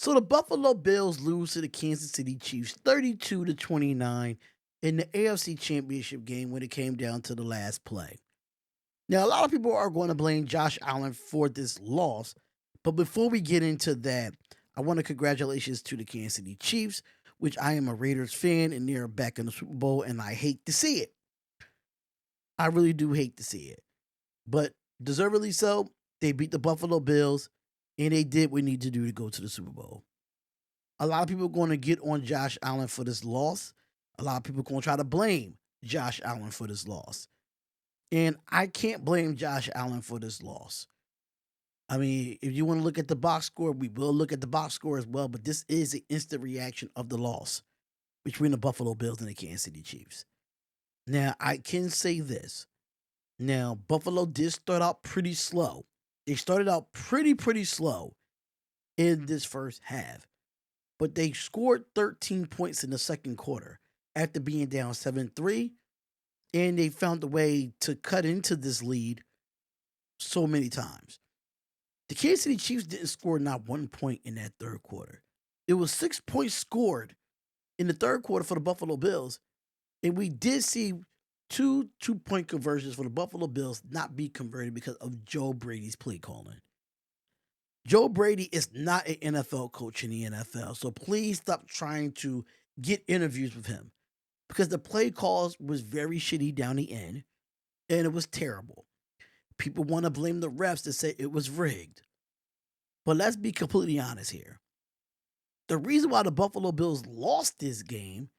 So the Buffalo Bills lose to the Kansas City Chiefs 32-29 in the AFC Championship game when it came down to the last play. Now, a lot of people are going to blame Josh Allen for this loss, but before we get into that, I want to congratulations to the Kansas City Chiefs, which I am a Raiders fan and they're back in the Super Bowl, and I hate to see it. I really do hate to see it, but deservedly so. They beat the Buffalo Bills, and they did what they need to do to go to the Super Bowl. A lot of people are going to get on Josh Allen for this loss. A lot of people are going to try to blame Josh Allen for this loss. And I can't blame Josh Allen for this loss. I mean, if you want to look at the box score, we will look at the box score as well, but this is an instant reaction of the loss between the Buffalo Bills and the Kansas City Chiefs. Now, I can say this. Now, Buffalo did start out pretty slow. They started out pretty slow in this first half, but they scored 13 points in the second quarter after being down 7-3, and they found a way to cut into this lead so many times. The Kansas City Chiefs didn't score not 1 point in that third quarter. It was 6 points scored in the third quarter for the Buffalo Bills, and we did see two two-point conversions for the Buffalo Bills not be converted because of Joe Brady's play calling. Joe Brady is not an NFL coach in the NFL, so please stop trying to get interviews with him because the play calls was very shitty down the end, and it was terrible. People want to blame the refs to say it was rigged, but let's be completely honest here. The reason why the Buffalo Bills lost this game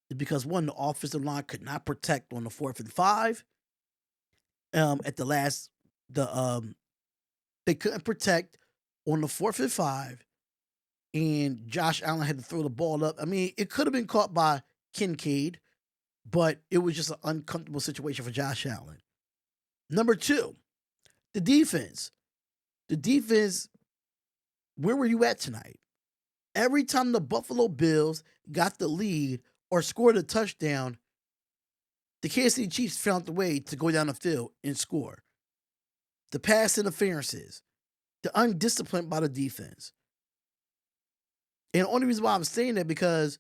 is because one, the offensive line could not protect on the 4th and 5. At the last, they couldn't protect on the 4th and 5, and Josh Allen had to throw the ball up. I mean, it could have been caught by Kincaid, but it was just an uncomfortable situation for Josh Allen. Number two, the defense. The defense, where were you at tonight? Every time the Buffalo Bills got the lead or scored a touchdown, the Kansas City Chiefs found a way to go down the field and score. The pass interferences, the undisciplined by the defense. And the only reason why I'm saying that because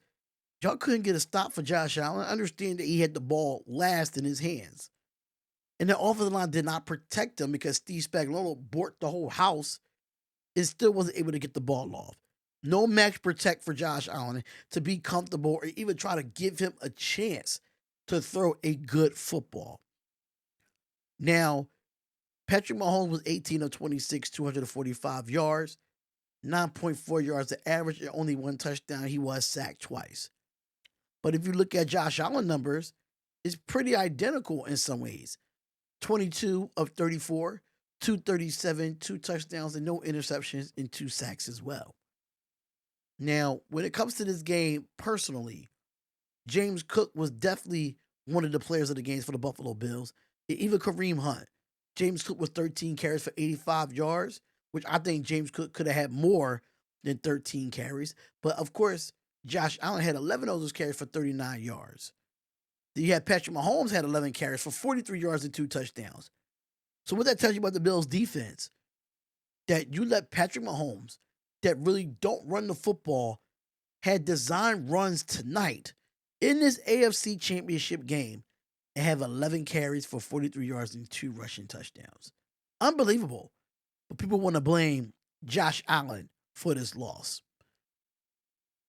y'all couldn't get a stop for Josh Allen. I understand that he had the ball last in his hands. And the offensive line did not protect him because Steve Spagnuolo borked the whole house and still wasn't able to get the ball off. No match protect for Josh Allen to be comfortable or even try to give him a chance to throw a good football. Now, Patrick Mahomes was 18 of 26, 245 yards, 9.4 yards to average, and only one touchdown. He was sacked twice. But if you look at Josh Allen numbers, it's pretty identical in some ways. 22 of 34, 237, 2 touchdowns, and no interceptions, and 2 sacks as well. Now, when it comes to this game, personally, James Cook was definitely one of the players of the games for the Buffalo Bills. And even Kareem Hunt. James Cook was 13 carries for 85 yards, which I think James Cook could have had more than 13 carries. But of course, Josh Allen had 11 of those carries for 39 yards. Then you had Patrick Mahomes had 11 carries for 43 yards and 2 touchdowns. So what that tells you about the Bills defense, that you let Patrick Mahomes, that really don't run the football, had designed runs tonight in this AFC Championship game and have 11 carries for 43 yards and 2 rushing touchdowns. Unbelievable. But people want to blame Josh Allen for this loss.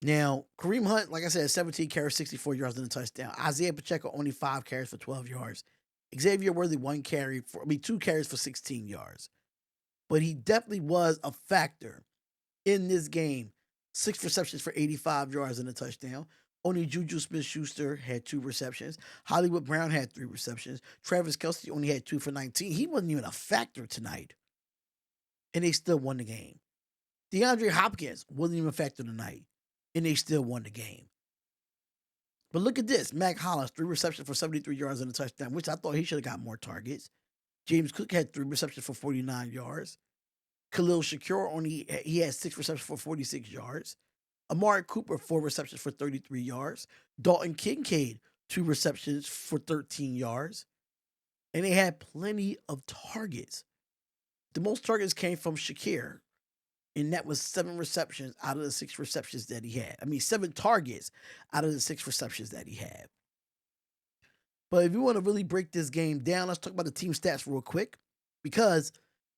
Now, Kareem Hunt, like I said, 17 carries, 64 yards and a touchdown. Isaiah Pacheco only 5 carries for 12 yards. Xavier Worthy 2 carries for 16 yards. But he definitely was a factor in this game. 6 receptions for 85 yards and a touchdown. Only Juju Smith-Schuster had 2 receptions. Hollywood Brown had 3 receptions. Travis Kelce only had 2 for 19. He wasn't even a factor tonight. And they still won the game. DeAndre Hopkins wasn't even a factor tonight. And they still won the game. But look at this. Mac Hollins, 3 receptions for 73 yards and a touchdown, which I thought he should have got more targets. James Cook had 3 receptions for 49 yards. Khalil Shakur he had 6 receptions for 46 yards. Amari Cooper, 4 receptions for 33 yards. Dalton Kincaid, 2 receptions for 13 yards. And they had plenty of targets. The most targets came from Shakir. and that was 7 receptions out of the 6 receptions that he had. I mean, 7 targets out of the 6 receptions that he had. But if you want to really break this game down, let's talk about the team stats real quick. Because,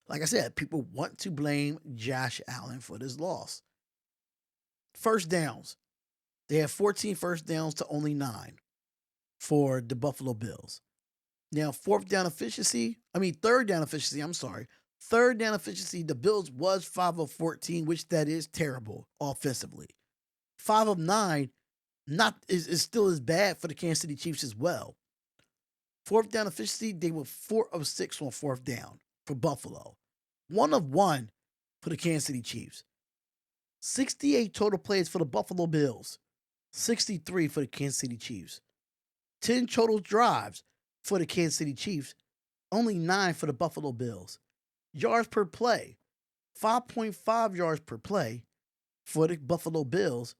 like I said, people want to blame Josh Allen for this loss. First downs. They had 14 first downs to only 9 for the Buffalo Bills. Now, third down efficiency, Third down efficiency, the Bills was 5 of 14, which that is terrible offensively. 5 of 9 is still as bad for the Kansas City Chiefs as well. Fourth down efficiency, they were 4 of 6 on fourth down for Buffalo. 1 of 1 for the Kansas City Chiefs. 68 total plays for the Buffalo Bills. 63 for the Kansas City Chiefs. 10 total drives for the Kansas City Chiefs. Only 9 for the Buffalo Bills. Yards per play. 5.5 yards per play for the Buffalo Bills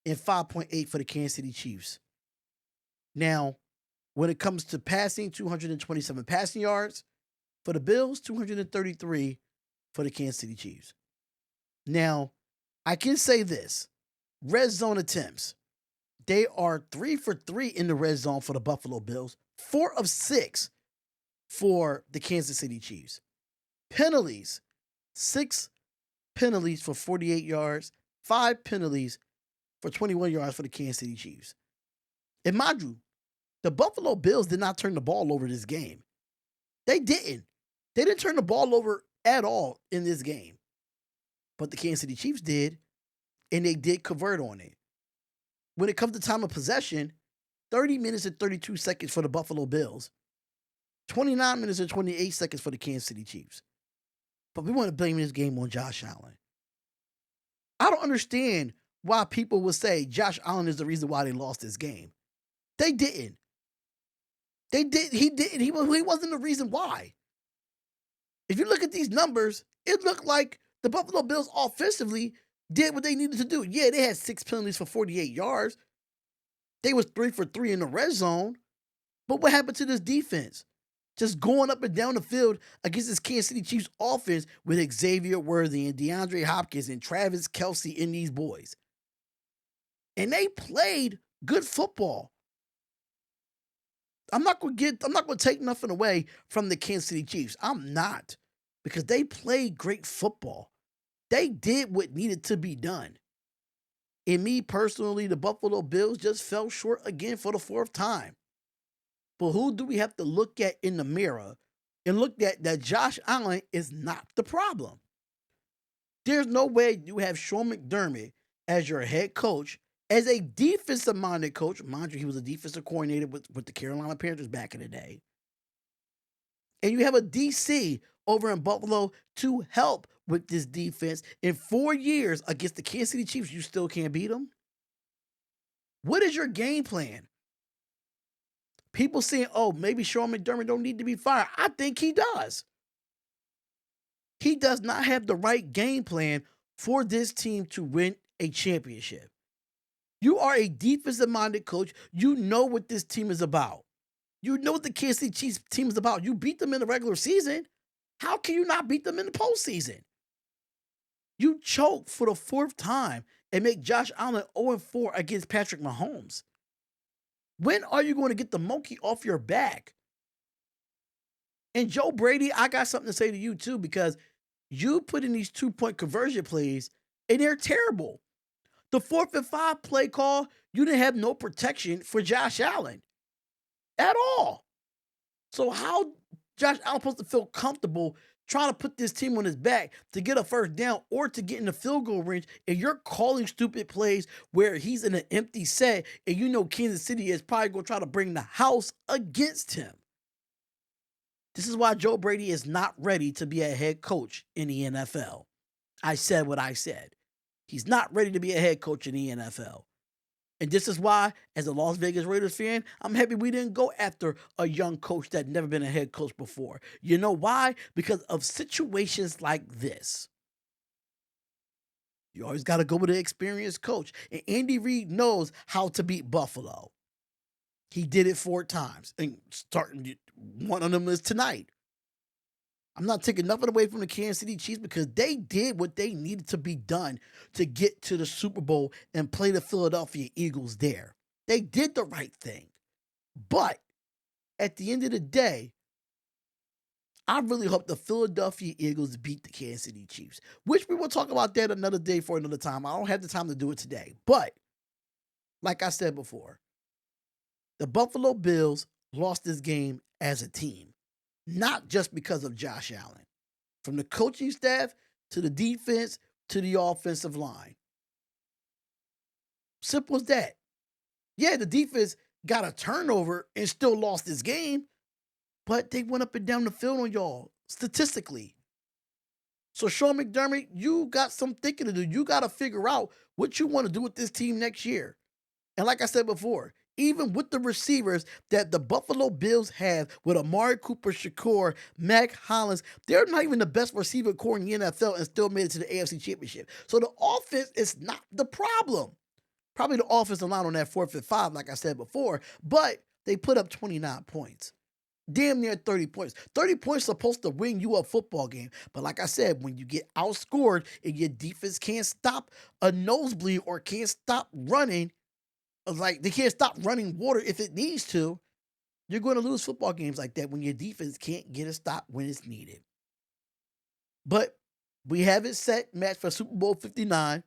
and 5.8 for the Kansas City Chiefs. Now, when it comes to passing, 227 passing yards for the Bills, 233 for the Kansas City Chiefs. Now, I can say this. Red zone attempts. They are 3 for 3 in the red zone for the Buffalo Bills, 4 of 6 for the Kansas City Chiefs. Penalties. 6 penalties for 48 yards, 5 penalties for 21 yards for the Kansas City Chiefs. And mind you, the Buffalo Bills did not turn the ball over this game. They didn't. They didn't turn the ball over at all in this game. But the Kansas City Chiefs did, and they did convert on it. When it comes to time of possession, 30 minutes and 32 seconds for the Buffalo Bills, 29 minutes and 28 seconds for the Kansas City Chiefs. But we want to blame this game on Josh Allen. I don't understand why people would say Josh Allen is the reason why they lost this game. They didn't. They did. He didn't. He wasn't the reason why. If you look at these numbers, it looked like the Buffalo Bills offensively did what they needed to do. Yeah, they had 6 penalties for 48 yards. They was 3 for 3 in the red zone. But what happened to this defense? Just going up and down the field against this Kansas City Chiefs offense with Xavier Worthy and DeAndre Hopkins and Travis Kelce and these boys. And they played good football. I'm not going to take nothing away from the Kansas City Chiefs. I'm not. Because they played great football. They did what needed to be done. And me personally, the Buffalo Bills just fell short again for the 4th time. But who do we have to look at in the mirror and look at that Josh Allen is not the problem? There's no way you have Sean McDermott as your head coach, as a defensive-minded coach. Mind you, he was a defensive coordinator with the Carolina Panthers back in the day. And you have a DC over in Buffalo to help with this defense. In 4 years against the Kansas City Chiefs, you still can't beat them? What is your game plan? People saying, oh, maybe Sean McDermott don't need to be fired. I think he does. He does not have the right game plan for this team to win a championship. You are a defensive-minded coach. You know what this team is about. You know what the Kansas City Chiefs team is about. You beat them in the regular season. How can you not beat them in the postseason? You choke for the 4th time and make Josh Allen 0-4 against Patrick Mahomes. When are you going to get the monkey off your back? And Joe Brady, I got something to say to you too, because you put in these 2-point conversion plays and they're terrible. The 4th and 5 play call, you didn't have no protection for Josh Allen at all. So how Josh Allen supposed to feel comfortable trying to put this team on his back to get a 1st down or to get in the field goal range, and you're calling stupid plays where he's in an empty set and you know Kansas City is probably going to try to bring the house against him? This is why Joe Brady is not ready to be a head coach in the NFL. I said what I said. He's not ready to be a head coach in the NFL. And this is why, as a Las Vegas Raiders fan, I'm happy we didn't go after a young coach that never been a head coach before. You know why? Because of situations like this. You always got to go with an experienced coach. And Andy Reid knows how to beat Buffalo. He did it 4 times. And starting one of them is tonight. I'm not taking nothing away from the Kansas City Chiefs because they did what they needed to be done to get to the Super Bowl and play the Philadelphia Eagles there. They did the right thing. But at the end of the day, I really hope the Philadelphia Eagles beat the Kansas City Chiefs, which we will talk about that another day for another time. I don't have the time to do it today. But like I said before, the Buffalo Bills lost this game as a team, not just because of Josh Allen. From the coaching staff to the defense to the offensive line. Simple as that. Yeah, the defense got a turnover and still lost this game, but they went up and down the field on y'all statistically. So Sean McDermott, you got some thinking to do. You got to figure out what you want to do with this team next year. And like I said before, even with the receivers that the Buffalo Bills have with Amari Cooper, Shakur, Mac Hollins, they're not even the best receiver core in the NFL and still made it to the AFC Championship. So the offense is not the problem. Probably the offensive line on that 4th and 5, like I said before, but they put up 29 points. Damn near 30 points. 30 points supposed to win you a football game. But like I said, when you get outscored and your defense can't stop a nosebleed or can't stop running, like they can't stop running water if it needs to, you're going to lose football games like that when your defense can't get a stop when it's needed. But we have it set match for Super Bowl 59.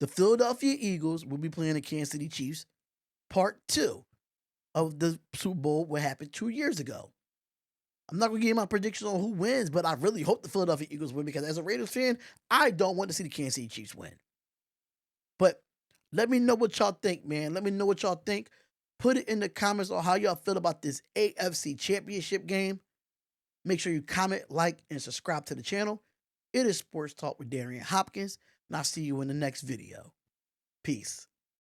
The Philadelphia Eagles will be playing the Kansas City Chiefs. Part 2 of the Super Bowl, what happened 2 years ago. I'm not going to give my prediction on who wins, but I really hope the Philadelphia Eagles win because as a Raiders fan, I don't want to see the Kansas City Chiefs win. But let me know what y'all think, man. Let me know what y'all think. Put it in the comments on how y'all feel about this AFC Championship game. Make sure you comment, like, and subscribe to the channel. It is Sports Talk with Darion Hopkins, and I'll see you in the next video. Peace.